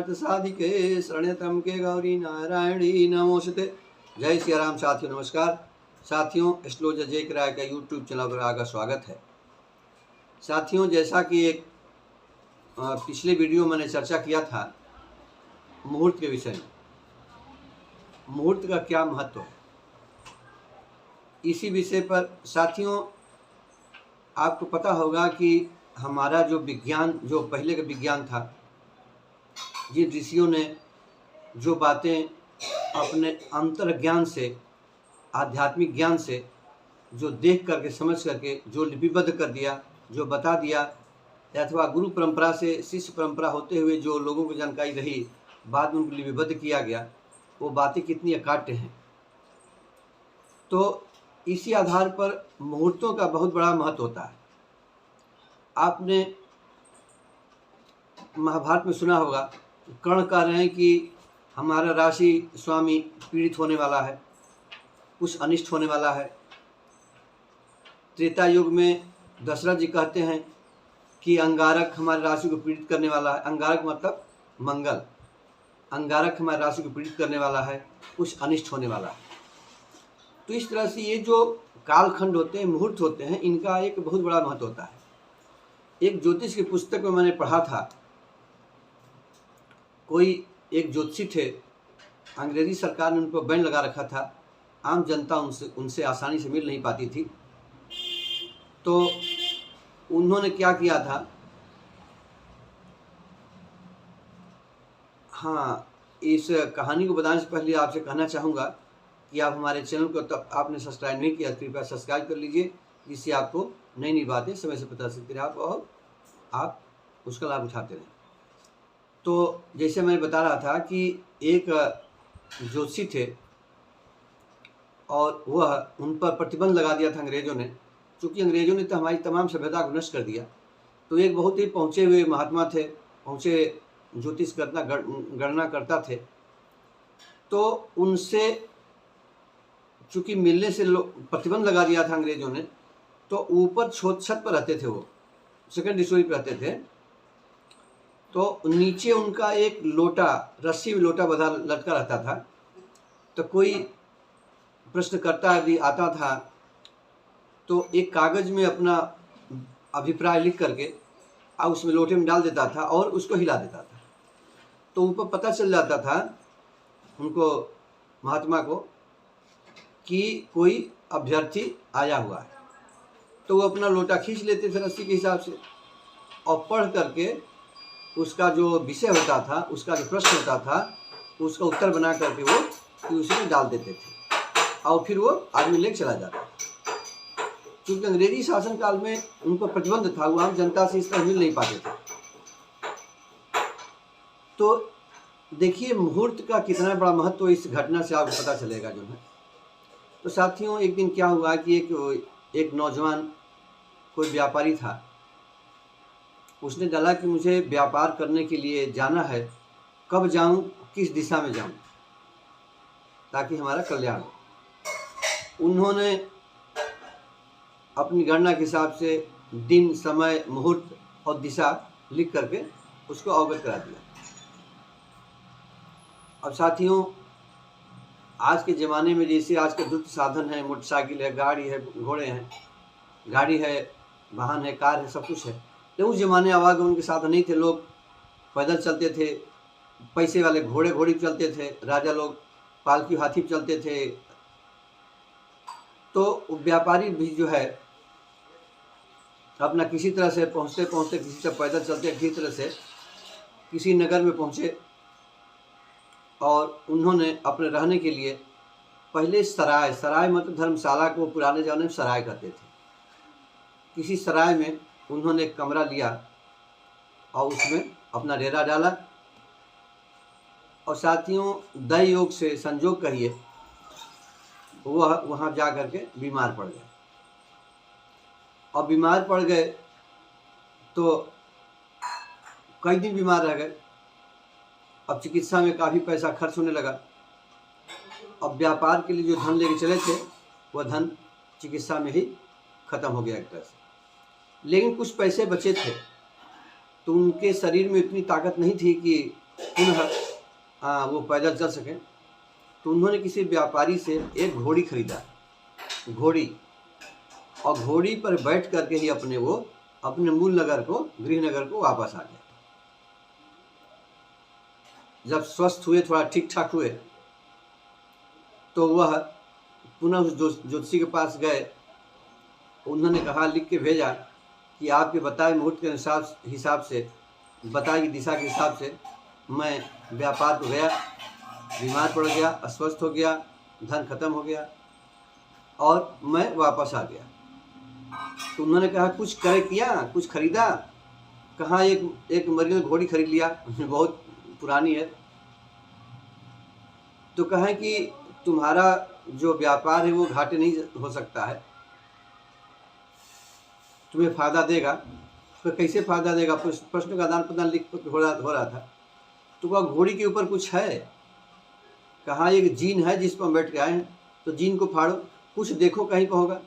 सर्वार्थ साधिके शरण्यतम के गौरी नारायणी नमोस्तुते। जय श्री राम। साथियों नमस्कार। साथियों, एस्ट्रोलॉजर जय किराय का यूट्यूब चैनल पर आपका स्वागत है। साथियों, जैसा कि एक पिछले वीडियो मैंने चर्चा किया था मुहूर्त के विषय में, मुहूर्त का क्या महत्व है, इसी विषय पर साथियों आपको पता होगा कि हमारा जो विज्ञान, जो पहले का विज्ञान था, जिन ऋषियों ने जो बातें अपने अंतर ज्ञान से, आध्यात्मिक ज्ञान से जो देख करके समझ करके जो लिपिबद्ध कर दिया, जो बता दिया, अथवा गुरु परंपरा से शिष्य परंपरा होते हुए जो लोगों को जानकारी रही, बाद में उनको लिपिबद्ध किया गया, वो बातें कितनी अकाट्य हैं। तो इसी आधार पर मुहूर्तों का बहुत बड़ा महत्व होता है। आपने महाभारत में सुना होगा, कर्ण कह रहे हैं कि हमारा राशि स्वामी पीड़ित होने वाला है, कुछ अनिष्ट होने वाला है। त्रेता युग में दशरथ जी कहते हैं कि अंगारक हमारी राशि को पीड़ित करने वाला है। अंगारक मतलब मंगल। अंगारक हमारी राशि को पीड़ित करने वाला है, कुछ अनिष्ट होने वाला है। तो इस तरह से ये जो कालखंड होते हैं, मुहूर्त होते हैं, इनका एक बहुत बड़ा महत्व होता है। एक ज्योतिष की पुस्तक में मैंने पढ़ा था, कोई एक ज्योतिषी थे, अंग्रेजी सरकार ने उन पर बैन लगा रखा था, आम जनता उनसे आसानी से मिल नहीं पाती थी। तो उन्होंने क्या किया था, हाँ, इस कहानी को बताने से पहले आपसे कहना चाहूँगा कि आप हमारे चैनल को तब आपने सब्सक्राइब नहीं किया, कृपया सब्सक्राइब कर लीजिए, जिससे आपको नई नई बातें समय से पता सकती रहे और आप उसका लाभ उठाते रहें। तो जैसे मैं बता रहा था कि एक ज्योतिषी थे और वह उन पर प्रतिबंध लगा दिया था अंग्रेज़ों ने, क्योंकि अंग्रेज़ों ने तो हमारी तमाम सभ्यता को नष्ट कर दिया। तो एक बहुत ही पहुँचे हुए महात्मा थे, पहुँचे ज्योतिष गणना करता थे। तो उनसे चूँकि मिलने से प्रतिबंध लगा दिया था अंग्रेज़ों ने, तो ऊपर छत पर रहते थे, वो सेकंड स्टोरी पर रहते थे। तो नीचे उनका एक लोटा, रस्सी में लोटा बंधा लटका रहता था। तो कोई प्रश्नकर्ता यदि आता था तो एक कागज़ में अपना अभिप्राय लिख करके और उसमें लोटे में डाल देता था और उसको हिला देता था। तो ऊपर पता चल जाता था उनको, महात्मा को, कि कोई अभ्यर्थी आया हुआ है। तो वो अपना लोटा खींच लेते थे रस्सी के हिसाब से और पढ़ करके उसका जो विषय होता था, उसका जो प्रश्न होता था, उसका उत्तर बना करके वो फिर उसमें डाल देते थे और फिर वो आदमी लेके चला जाता। क्योंकि अंग्रेजी शासन काल में उनको प्रतिबंध था, वो आम जनता से इस तरह मिल नहीं पाते थे। तो देखिए मुहूर्त का कितना बड़ा महत्व इस घटना से आपको पता चलेगा जो है। तो साथियों, एक दिन क्या हुआ कि एक नौजवान, कोई व्यापारी था, उसने डाला कि मुझे व्यापार करने के लिए जाना है, कब जाऊं, किस दिशा में जाऊं ताकि हमारा कल्याण हो। उन्होंने अपनी गणना के हिसाब से दिन, समय, मुहूर्त और दिशा लिख करके उसको अवगत करा दिया। अब साथियों, आज के ज़माने में जैसे आज के द्रुत साधन है, मोटरसाइकिल है, गाड़ी है, घोड़े हैं, गाड़ी है, वाहन है, कार है, सब कुछ है। तो उस ज़माने आवागमन के साधन नहीं थे, लोग पैदल चलते थे, पैसे वाले घोड़े चलते थे, राजा लोग पालकी हाथी पर चलते थे। तो व्यापारी भी जो है अपना किसी तरह से पहुँचते किसी तरह पैदल चलते किसी तरह से किसी नगर में पहुँचे और उन्होंने अपने रहने के लिए पहले सराय मतलब धर्मशाला को पुराने ज़माने में सराय कहते थे। किसी सराय में उन्होंने एक कमरा लिया और उसमें अपना डेरा डाला। और साथियों, दैव योग से संजोग कहिए, वह वहाँ जा कर के बीमार पड़ गए। और बीमार पड़ गए तो कई दिन बीमार रह गए। अब चिकित्सा में काफ़ी पैसा खर्च होने लगा। अब व्यापार के लिए जो धन लेके चले थे, वह धन चिकित्सा में ही ख़त्म हो गया एक तरह से। लेकिन कुछ पैसे बचे थे, तो उनके शरीर में इतनी ताकत नहीं थी कि पुनः वो पैदल चल सकें, तो उन्होंने किसी व्यापारी से एक घोड़ी खरीदा, घोड़ी, और घोड़ी पर बैठ करके ही अपने मूल नगर को, गृहनगर को वापस आ गया। जब स्वस्थ हुए, थोड़ा ठीक ठाक हुए, तो वह पुनः उस ज्योतिषी के पास गए। उन्होंने कहा, लिख के भेजा कि आपके बताए मुहूर्त के हिसाब से, बताई दिशा के हिसाब से मैं व्यापार को गया, बीमार पड़ गया, अस्वस्थ हो गया, धन खत्म हो गया और मैं वापस आ गया। तो उन्होंने कहा, कुछ क्रय किया, कुछ खरीदा? कहाँ, एक मरी घोड़ी खरीद लिया, बहुत पुरानी है। तो कहें कि तुम्हारा जो व्यापार है वो घाटे नहीं हो सकता है, तुम्हें फायदा देगा। तो कैसे फायदा देगा? प्रश्न का आदान प्रदान लिख हो रहा था। तो वह घोड़ी के ऊपर कुछ है? कहाँ, एक जीन है जिस पर बैठ के आए हैं, तो जीन को फाड़ो, कुछ देखो, कहीं पर होगा।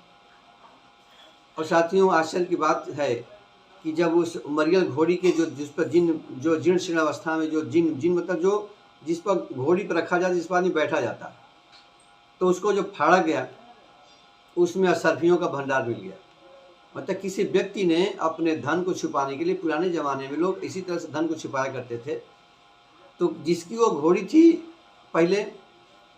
और साथियों, आश्चर्य की बात है कि जब उस मरियल घोड़ी के जिस पर जो जीर्ण शीर्ण अवस्था में जो जिन मतलब जो जिस पर घोड़ी पर रखा जाता, जिस पर आदमी बैठा जाता, तो उसको जब फाड़ा गया, उसमें असरफियों का भंडार मिल गया। मतलब किसी व्यक्ति ने अपने धन को छुपाने के लिए, पुराने ज़माने में लोग इसी तरह से धन को छुपाया करते थे, तो जिसकी वो घोड़ी थी पहले,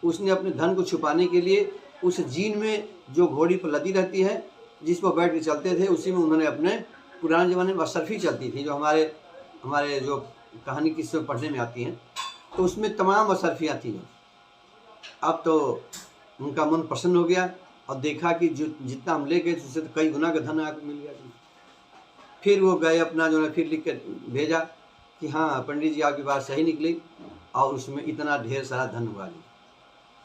उसने अपने धन को छुपाने के लिए उस जीन में जो घोड़ी पर लदी रहती है, जिस पर बैठ के चलते थे, उसी में उन्होंने अपने, पुराने ज़माने में असरफी चलती थी, जो हमारे जो कहानी किस्से पढ़ने में आती हैं, तो उसमें तमाम असरफियाँ थी। अब तो उनका मन प्रसन्न हो गया और देखा कि जितना हम ले गए उससे तो कई गुना का धन आपको मिल गया। फिर वो गए, अपना जो है फिर लिख कर भेजा कि हाँ पंडित जी, आपकी बात सही निकली और उसमें इतना ढेर सारा धन हुआ नहीं।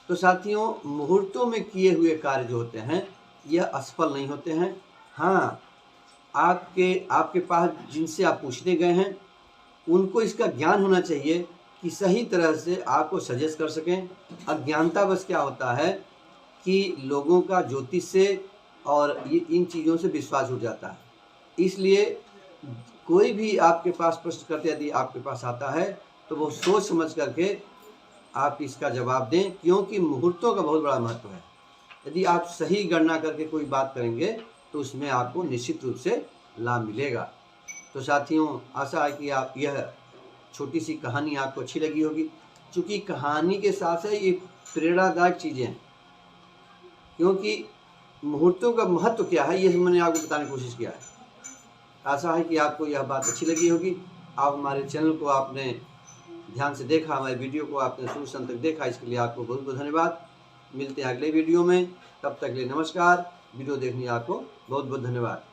तो साथियों, मुहूर्तों में किए हुए कार्य जो होते हैं, यह असफल नहीं होते हैं। हाँ, आपके पास जिनसे आप पूछने गए हैं, उनको इसका ज्ञान होना चाहिए कि सही तरह से आपको सजेस्ट कर सकें। अज्ञानता बस क्या होता है कि लोगों का ज्योतिष से और ये इन चीज़ों से विश्वास उठ जाता है। इसलिए कोई भी आपके पास प्रश्न करते, यदि आपके पास आता है, तो वो सोच समझ करके आप इसका जवाब दें, क्योंकि मुहूर्तों का बहुत बड़ा महत्व है। यदि आप सही गणना करके कोई बात करेंगे, तो उसमें आपको निश्चित रूप से लाभ मिलेगा। तो साथियों, आशा है कि आप यह छोटी सी कहानी आपको अच्छी लगी होगी। क्योंकि कहानी के साथ साथ ये प्रेरणादायक चीज़ें हैं, क्योंकि मुहूर्तों का महत्व क्या है, ये मैंने आपको बताने की कोशिश किया है। आशा है कि आपको यह बात अच्छी लगी होगी। आप हमारे चैनल को आपने ध्यान से देखा, हमारे वीडियो को आपने शुरू से अंत तक देखा, इसके लिए आपको बहुत बहुत धन्यवाद। मिलते हैं अगले वीडियो में, तब तक के लिए नमस्कार। वीडियो देखने आपको बहुत बहुत धन्यवाद।